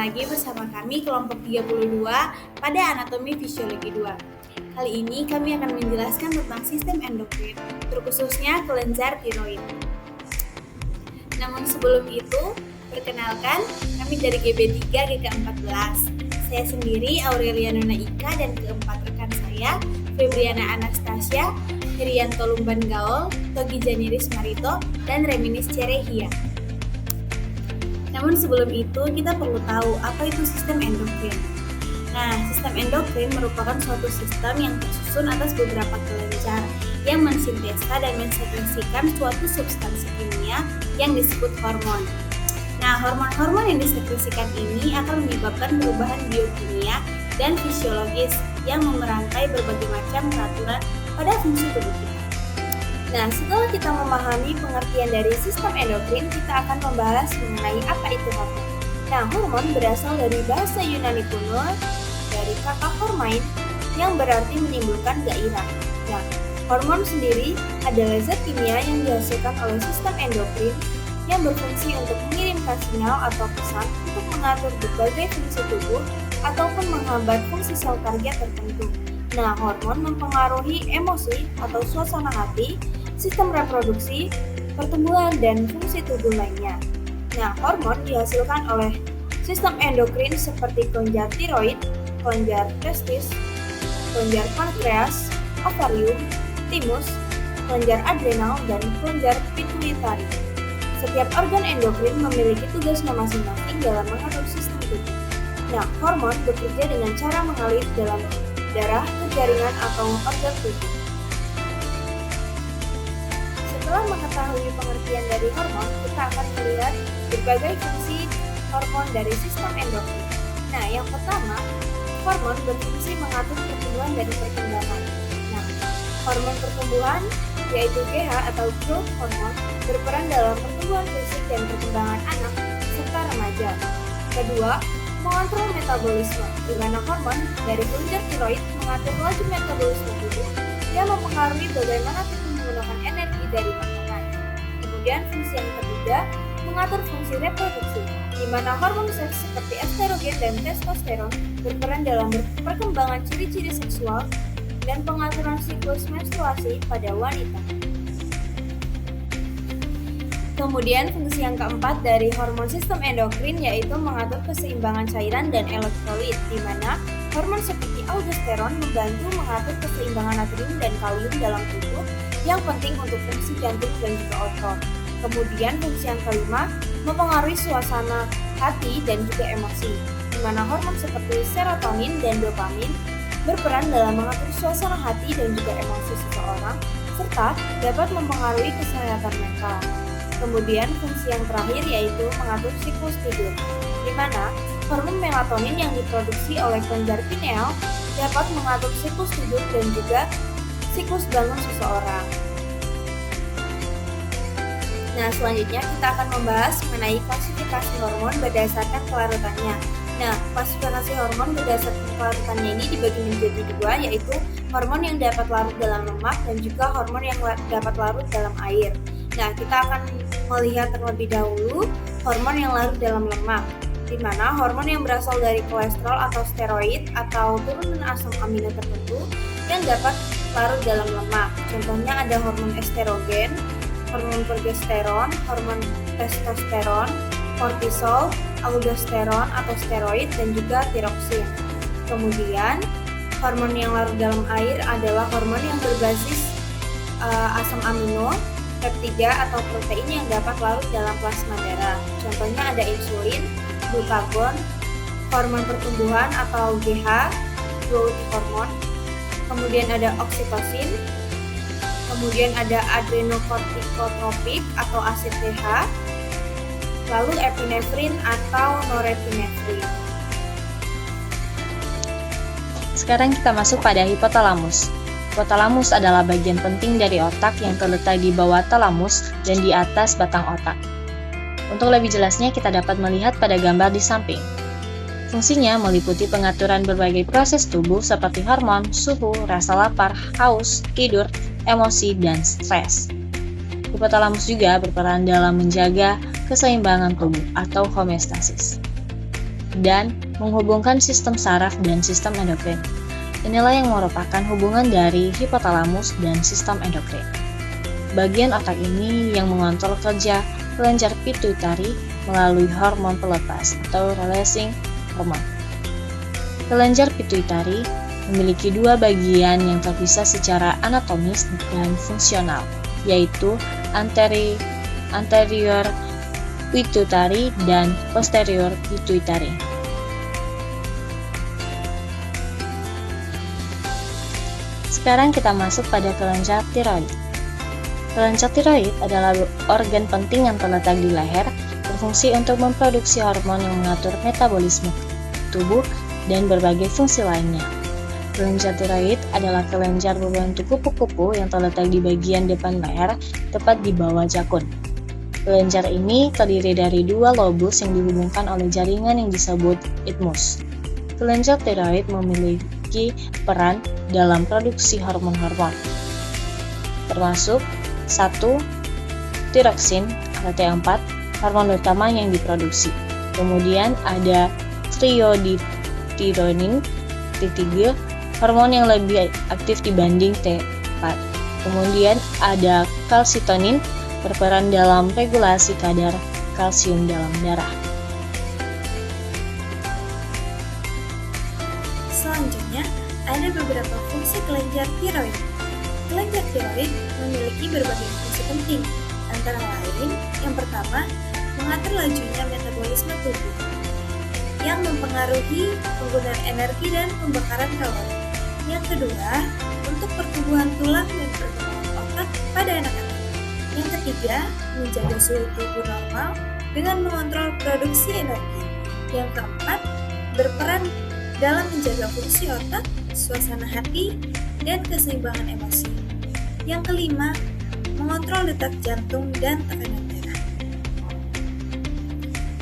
lagi bersama kami kelompok 32 pada Anatomi Fisiologi 2. Kali ini kami akan menjelaskan tentang sistem endokrin, terkhususnya kelenjar tiroid. Namun sebelum itu, perkenalkan, kami dari GB3 GK14. Saya sendiri Aurelia Nona Ika dan keempat rekan saya, Febriana Anastasia, Herianto Lumban Gaul, Togi Janiris Marito, dan Reminis Cerehia. Namun sebelum itu, kita perlu tahu apa itu sistem endokrin. Nah, sistem endokrin merupakan suatu sistem yang tersusun atas beberapa kelenjar yang mensintesa dan mensekresikan suatu substansi kimia yang disebut hormon. Nah, hormon-hormon yang disekresikan ini akan menyebabkan perubahan biokimia dan fisiologis yang memerantai berbagai macam peraturan pada fungsi tubuh kita. Nah, setelah kita memahami pengertian dari sistem endokrin, kita akan membahas mengenai apa itu hormon. Nah, hormon berasal dari bahasa Yunani kuno dari kata hormein yang berarti menimbulkan gairah. Nah, hormon sendiri adalah zat kimia yang dihasilkan oleh sistem endokrin yang berfungsi untuk mengirimkan sinyal atau pesan untuk mengatur berbagai fungsi tubuh ataupun menghambat fungsi sel target tertentu. Nah, hormon mempengaruhi emosi atau suasana hati, sistem reproduksi, pertumbuhan, dan fungsi tubuh lainnya. Nah, hormon dihasilkan oleh sistem endokrin seperti kelenjar tiroid, kelenjar testis, kelenjar pankreas, ovarium, timus, kelenjar adrenal, dan kelenjar pituitari. Setiap organ endokrin memiliki tugasnya masing-masing dalam mengatur sistem tubuh. Nah, hormon bekerja dengan cara mengalir dalam darah ke jaringan atau organ tubuh. Setelah mengetahui pengertian dari hormon, kita akan melihat berbagai fungsi hormon dari sistem endokrin. Nah, yang pertama, hormon berfungsi mengatur pertumbuhan dan perkembangan. Nah, hormon pertumbuhan yaitu GH atau growth hormone berperan dalam pertumbuhan fisik dan perkembangan anak serta remaja. Kedua, mengontrol metabolisme, di mana hormon dari kelenjar tiroid mengatur laju metabolisme tubuh yang mempengaruhi bagaimana tubuh menggunakan energi dari makanan. Kemudian fungsi yang ketiga, mengatur fungsi reproduksi, di mana hormon seks seperti estrogen dan testosteron berperan dalam perkembangan ciri-ciri seksual dan pengaturan siklus menstruasi pada wanita. Kemudian fungsi yang keempat dari hormon sistem endokrin yaitu mengatur keseimbangan cairan dan elektrolit, di mana hormon seperti aldosteron membantu mengatur keseimbangan natrium dan kalium dalam tubuh yang penting untuk fungsi jantung dan juga otot. Kemudian fungsi yang kelima mempengaruhi suasana hati dan juga emosi, di mana hormon seperti serotonin dan dopamin berperan dalam mengatur suasana hati dan juga emosi seseorang, serta dapat mempengaruhi kesehatan mental. Kemudian fungsi yang terakhir yaitu mengatur siklus tidur, di mana hormon melatonin yang diproduksi oleh kelenjar pineal dapat mengatur siklus tidur dan juga siklus bangun seseorang. Nah, selanjutnya kita akan membahas mengenai klasifikasi hormon berdasarkan kelarutannya. Nah, klasifikasi hormon berdasarkan kelarutannya ini dibagi menjadi dua, yaitu hormon yang dapat larut dalam lemak dan juga hormon yang dapat larut dalam air. Nah, kita akan melihat terlebih dahulu hormon yang larut dalam lemak, di mana hormon yang berasal dari kolesterol atau steroid atau turunan asam amino tertentu yang dapat larut dalam lemak. Contohnya ada hormon estrogen, hormon progesteron, hormon testosteron, kortisol, aldosteron atau steroid, dan juga tiroksin. Kemudian, hormon yang larut dalam air adalah hormon yang berbasis asam amino, peptida atau protein yang dapat larut dalam plasma darah. Contohnya ada insulin, glukagon, hormon pertumbuhan atau GH, growth hormone. Kemudian ada oksitosin, kemudian ada adrenokortikotropik atau ACTH, lalu epinefrin atau norepinefrin. Sekarang kita masuk pada hipotalamus. Hipotalamus adalah bagian penting dari otak yang terletak di bawah talamus dan di atas batang otak. Untuk lebih jelasnya kita dapat melihat pada gambar di samping. Fungsinya meliputi pengaturan berbagai proses tubuh seperti hormon, suhu, rasa lapar, haus, tidur, emosi, dan stres. Hipotalamus juga berperan dalam menjaga keseimbangan tubuh atau homeostasis. dan menghubungkan sistem saraf dan sistem endokrin. Inilah yang merupakan hubungan dari hipotalamus dan sistem endokrin. Bagian otak ini yang mengontrol kerja kelenjar pituitari melalui hormon pelepas atau releasing hormone. Kelenjar pituitari memiliki dua bagian yang terpisah secara anatomis dan fungsional, yaitu anterior pituitary dan posterior pituitary. Sekarang kita masuk pada kelenjar tiroid. Kelenjar tiroid adalah organ penting yang terletak di leher, berfungsi untuk memproduksi hormon yang mengatur metabolisme tubuh dan berbagai fungsi lainnya. Kelenjar tiroid adalah kelenjar berbentuk kupu-kupu yang terletak di bagian depan leher, tepat di bawah jakun. Kelenjar ini terdiri dari dua lobus yang dihubungkan oleh jaringan yang disebut isthmus. Kelenjar tiroid memiliki peran dalam produksi hormon-hormon, termasuk 1. Tiroksin atau T4, hormon utama yang diproduksi. Kemudian ada triioditironin, T3, hormon yang lebih aktif dibanding T4. Kemudian ada kalsitonin, berperan dalam regulasi kadar kalsium dalam darah. Selanjutnya, ada beberapa fungsi kelenjar tiroid. Kelenjar tiroid memiliki berbagai fungsi penting, antara lain, yang pertama, mengatur lajunya metabolisme tubuh, yang mempengaruhi penggunaan energi dan pembakaran kalori. Yang kedua, untuk pertumbuhan tulang dan perkembangan otak pada anak-anak. Yang ketiga, menjaga suhu tubuh normal dengan mengontrol produksi energi. Yang keempat, berperan dalam menjaga fungsi otak, suasana hati, dan keseimbangan emosi. Yang kelima, mengontrol detak jantung dan tekanan darah.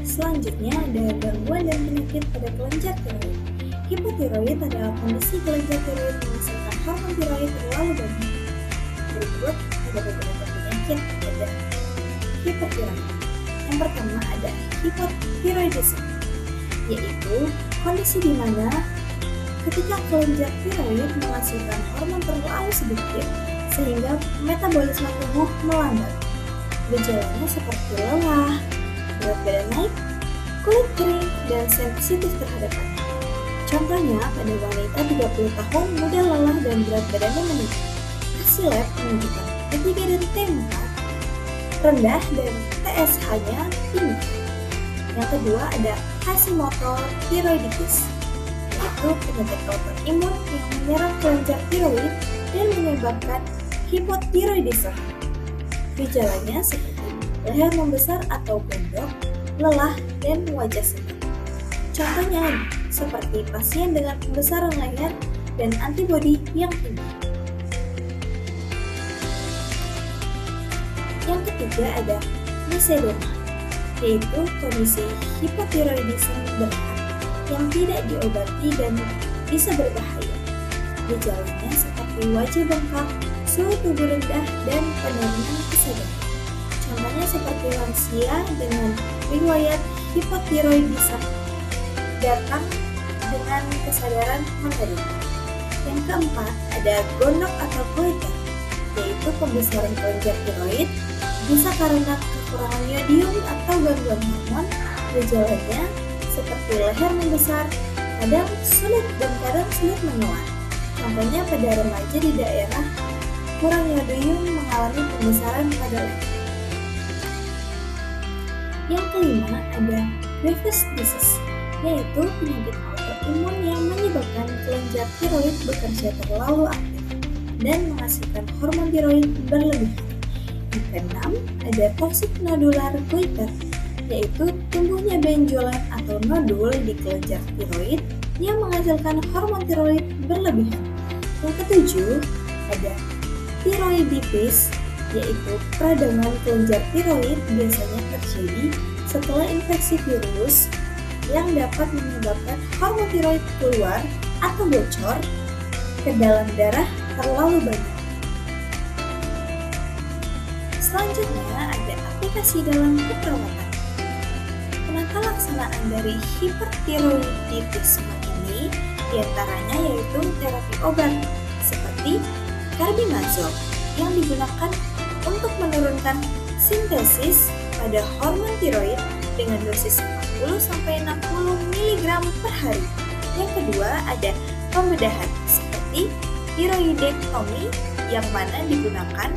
Selanjutnya ada gangguan dan penyakit pada kelenjar tiroid. Hipotiroid adalah kondisi kelenjar tiroid menghasilkan hormon tiroid terlalu banyak. Berikut ada beberapa penyakit pada hipotiroid. Yang pertama ada hipotiroidisme, yaitu kondisi di mana ketika kelenjar tiroid menghasilkan hormon terlalu sedikit sehingga metabolisme tubuh melambat. Gejalanya seperti lelah, berat badan naik, kulit kering, dan sensitif terhadap air. Contohnya pada wanita 30 tahun mudah lelah dan berat badannya meningkat. Hasil lab menunjukkan T3 dan T4 rendah dan TSH-nya tinggi. Yang kedua ada Hashimoto thyroiditis, yaitu penyakit autoimun yang menyerang kelenjar tiroid dan menyebabkan hipotiroidisme. Gejalanya seperti leher membesar atau bondok, lelah, dan wajah sedang. Contohnya seperti pasien dengan pembesaran leher dan antibodi yang tinggi. Yang ketiga ada misedema, yaitu kondisi hipotiroidisme berat yang tidak diobati dan bisa berbahaya. Gejalanya seperti wajah bengkak, suhu tubuh rendah, dan penurunan kesadaran. Contohnya seperti lansia dengan riwayat hipotiroidisme datang dengan kesadaran menderita. Yang keempat ada gonok atau goiter, yaitu pembesaran kelenjar tiroid bisa karena kekurangan yodium atau gangguan hormon. Gejalanya seperti leher membesar, kadang sulit dan kadang sulit menguat. Contohnya pada remaja di daerah kurang yodium mengalami pembesaran pada leher. Yang kelima ada Graves' disease, yaitu penyakit autoimun yang menyebabkan kelenjar tiroid bekerja terlalu aktif dan menghasilkan hormon tiroid berlebihan. Yang keenam ada toxic nodular goiter, yaitu tumbuhnya benjolan atau nodul di kelenjar tiroid yang menghasilkan hormon tiroid berlebihan. Yang ketujuh ada tiroiditis, yaitu peradangan kelenjar tiroid biasanya terjadi setelah infeksi virus yang dapat menyebabkan hormon tiroid keluar atau bocor ke dalam darah terlalu banyak. Selanjutnya ada aplikasi dalam keperawatan. pelaksanaan dari hipertiroiditisme ini diantaranya yaitu terapi obat seperti carbimazole yang digunakan untuk menurunkan sintesis pada hormon tiroid dengan dosis 40-60 mg per hari. Yang kedua ada pembedahan seperti tiroidektomi yang mana digunakan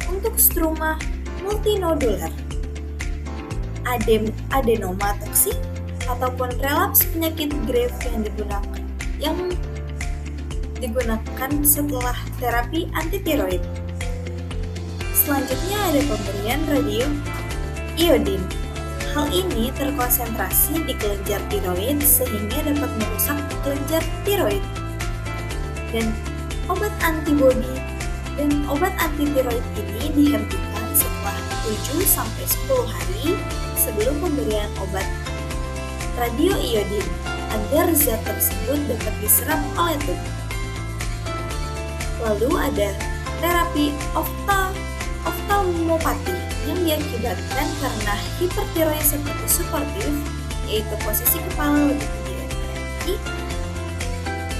untuk struma multinodular, adenoma toksik ataupun relaps penyakit Grave yang digunakan setelah terapi antitiroid. Selanjutnya ada pemberian radioiodin. Hal ini terkonsentrasi di kelenjar tiroid sehingga dapat merusak kelenjar tiroid. Dan obat antitiroid ini dihentikan setelah 7-10 hari sebelum pemberian obat radioiodin agar zat tersebut dapat diserap oleh tubuh. Lalu ada terapi oftalmopati yang diakibatkan karena hipertiroid seperti suportif, yaitu posisi kepala lebih tinggi daripada kaki,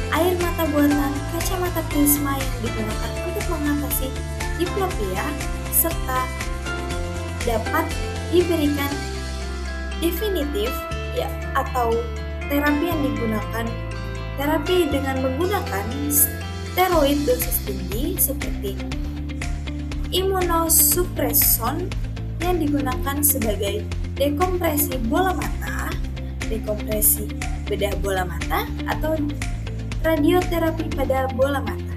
air mata buatan, kacamata prisma yang digunakan untuk mengatasi diplopia, serta dapat diberikan definitif atau terapi dengan menggunakan steroid dosis tinggi seperti imunosupreson yang digunakan sebagai dekompresi bola mata, dekompresi bedah bola mata, atau radioterapi pada bola mata.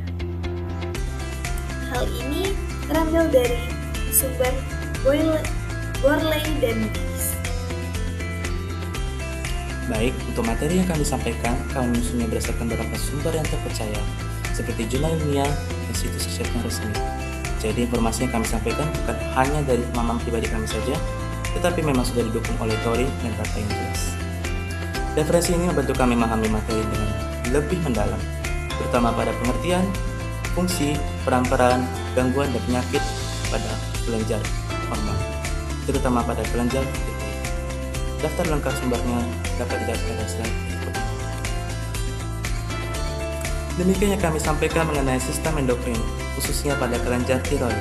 Hal ini terambil dari sumber Borley dan Gies. Baik, untuk materi yang kami sampaikan, kami menyusunnya berdasarkan beberapa sumber yang terpercaya, seperti jurnal ilmiah dan situs kesehatan resmi. Jadi informasi yang kami sampaikan bukan hanya dari pemahaman pribadi kami saja, tetapi memang sudah didukung oleh teori dan data yang jelas. Referensi ini membantu kami memahami materi dengan lebih mendalam, terutama pada pengertian, fungsi, peran-peran, gangguan dan penyakit pada kelenjar hormon, terutama pada kelenjar tiroid. Daftar lengkap sumbernya dapat didapatkan pada slide berikut. Demikian yang kami sampaikan mengenai sistem endokrin, khususnya pada kelenjar tiroid.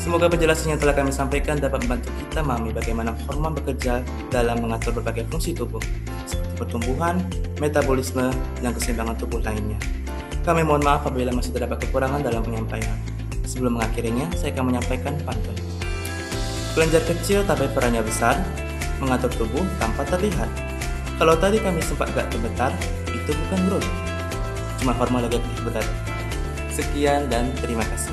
Semoga penjelasan yang telah kami sampaikan dapat membantu kita memahami bagaimana hormon bekerja dalam mengatur berbagai fungsi tubuh, seperti pertumbuhan, metabolisme, dan keseimbangan tubuh lainnya. Kami mohon maaf apabila masih terdapat kekurangan dalam penyampaian. Sebelum mengakhirinya, saya akan menyampaikan pantun. Kelenjar kecil tapi perannya besar, mengatur tubuh tanpa terlihat. Kalau tadi kami sempat gak gemetar, itu bukan growth, cuma hormon lagi berat. Sekian dan terima kasih.